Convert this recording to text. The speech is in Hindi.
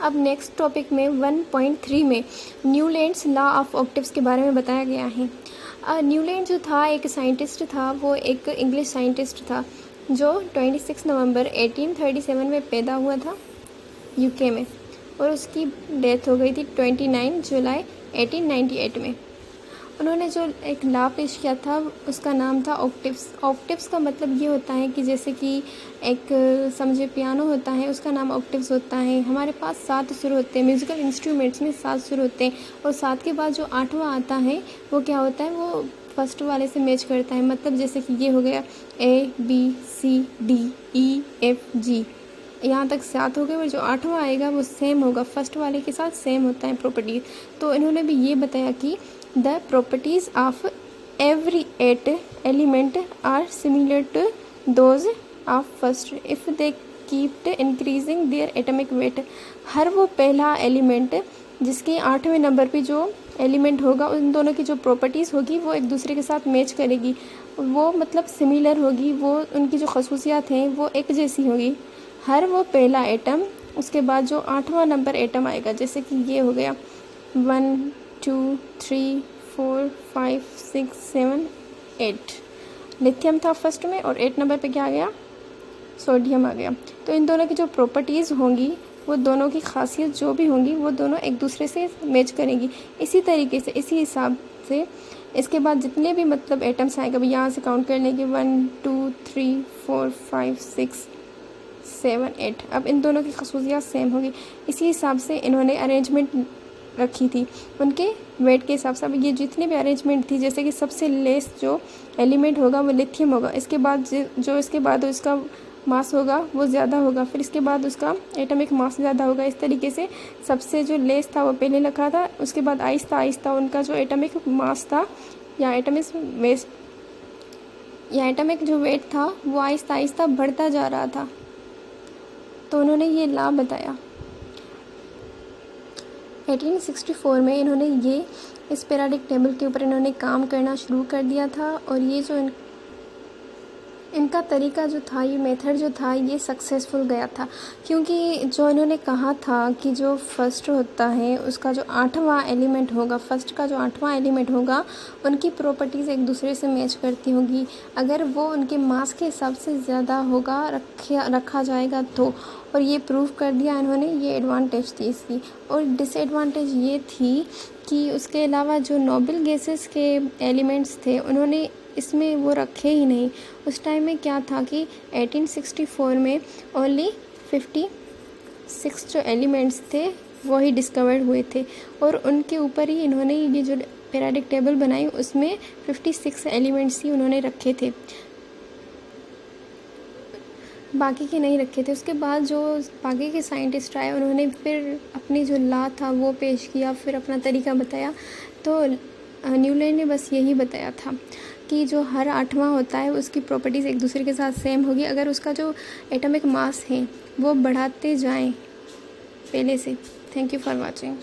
अब नेक्स्ट टॉपिक में 1.3 में न्यूलैंड्स लॉ ऑफ ऑक्टेव्स के बारे में बताया गया है। न्यूलैंड जो था एक साइंटिस्ट था, वो एक इंग्लिश साइंटिस्ट था जो 26 नवंबर 1837 में पैदा हुआ था यूके में, और उसकी डेथ हो गई थी 29 जुलाई 1898 में। उन्होंने जो एक लॉ पेश किया था उसका नाम था ऑक्टेव्स। ऑक्टेव्स का मतलब ये होता है कि जैसे कि एक समझे पियानो होता है, उसका नाम ऑक्टेव्स होता है। हमारे पास 7 सुर होते हैं, म्यूज़िकल इंस्ट्रूमेंट्स में 7 सुर होते हैं, और 7 के बाद जो 8वां आता है वो क्या होता है, वो फर्स्ट वाले से मैच करता है। मतलब जैसे कि ये हो गया ABCDEFG, यहाँ तक 7 हो गए, और जो 8वां आएगा वो सेम होगा, फर्स्ट वाले के साथ सेम होता है प्रॉपर्टीज। तो इन्होंने भी ये बताया कि the properties of every 8 element are similar to those of first if they keeped increasing their atomic weight. हर वो पहला एलिमेंट जिसके 8वें नंबर पे जो एलिमेंट होगा, उन दोनों की जो प्रॉपर्टीज़ होगी वो एक दूसरे के साथ मैच करेगी, वो मतलब सिमिलर होगी, वो उनकी जो खसूसियात हैं वो एक जैसी होगी। हर वो पहला एटम, उसके बाद जो 8वां नंबर एटम आएगा, जैसे कि ये हो गया 1 2 3 4 5 6 7 8, लिथियम था फर्स्ट में, और 8 नंबर पे क्या आ गया, सोडियम आ गया। तो इन दोनों की जो प्रॉपर्टीज़ होंगी, वो दोनों की खासियत जो भी होंगी, वो दोनों एक दूसरे से मैच करेंगी। इसी तरीके से, इसी हिसाब से इसके बाद जितने भी मतलब एटम्स आएंगे, अभी यहाँ से काउंट कर लेंगे 1 2 3 4 5 6 7 8। अब इन दोनों की खसूसियात सेम होगी। इसी हिसाब से इन्होंने अरेंजमेंट रखी थी उनके वेट के हिसाब से। अब ये जितनी भी अरेंजमेंट थी, जैसे कि सबसे लेस जो एलिमेंट होगा वो लिथियम होगा, इसके बाद जो इसके बाद उसका मास होगा वो ज़्यादा होगा, फिर इसके बाद उसका एटॉमिक मास ज़्यादा होगा। इस तरीके से सबसे जो लेस था वो पहले रखा था, उसके बाद आहिस्ता आहिस्ता उनका जो एटॉमिक मास था या एटॉमिक जो वेट था वो आहिस्ता आहिस्ता बढ़ता जा रहा था। तो उन्होंने ये लॉ बताया। 1864 में इन्होंने ये इस पीरियोडिक टेबल के ऊपर इन्होंने काम करना शुरू कर दिया था, और ये जो इनका तरीका जो था, ये मेथड जो था, ये सक्सेसफुल गया था, क्योंकि जो इन्होंने कहा था कि जो फर्स्ट होता है उसका जो 8वां एलिमेंट होगा, फर्स्ट का जो 8वां एलिमेंट होगा, उनकी प्रॉपर्टीज़ एक दूसरे से मैच करती होगी अगर वो उनके मास के हिसाब से ज़्यादा होगा रखा जाएगा तो। और ये प्रूव कर दिया इन्होंने, ये एडवांटेज थी इसकी। और डिसएडवांटेज ये थी कि उसके अलावा जो नोबल गैसेस के एलिमेंट्स थे उन्होंने इसमें वो रखे ही नहीं। उस टाइम में क्या था कि 1864 में ओनली 56 जो एलिमेंट्स थे वो ही डिस्कवर्ड हुए थे, और उनके ऊपर ही इन्होंने ये जो पीरियोडिक टेबल बनाई उसमें 56 एलिमेंट्स ही उन्होंने रखे थे, बाकी के नहीं रखे थे। उसके बाद जो बाकी के साइंटिस्ट आए उन्होंने फिर अपनी जो लॉ था वो पेश किया, फिर अपना तरीका बताया। तो न्यूलैंड ने बस यही बताया था कि जो हर 8वां होता है उसकी प्रॉपर्टीज़ एक दूसरे के साथ सेम होगी अगर उसका जो एटॉमिक मास है वो बढ़ाते जाएं पहले से। Thank you for watching.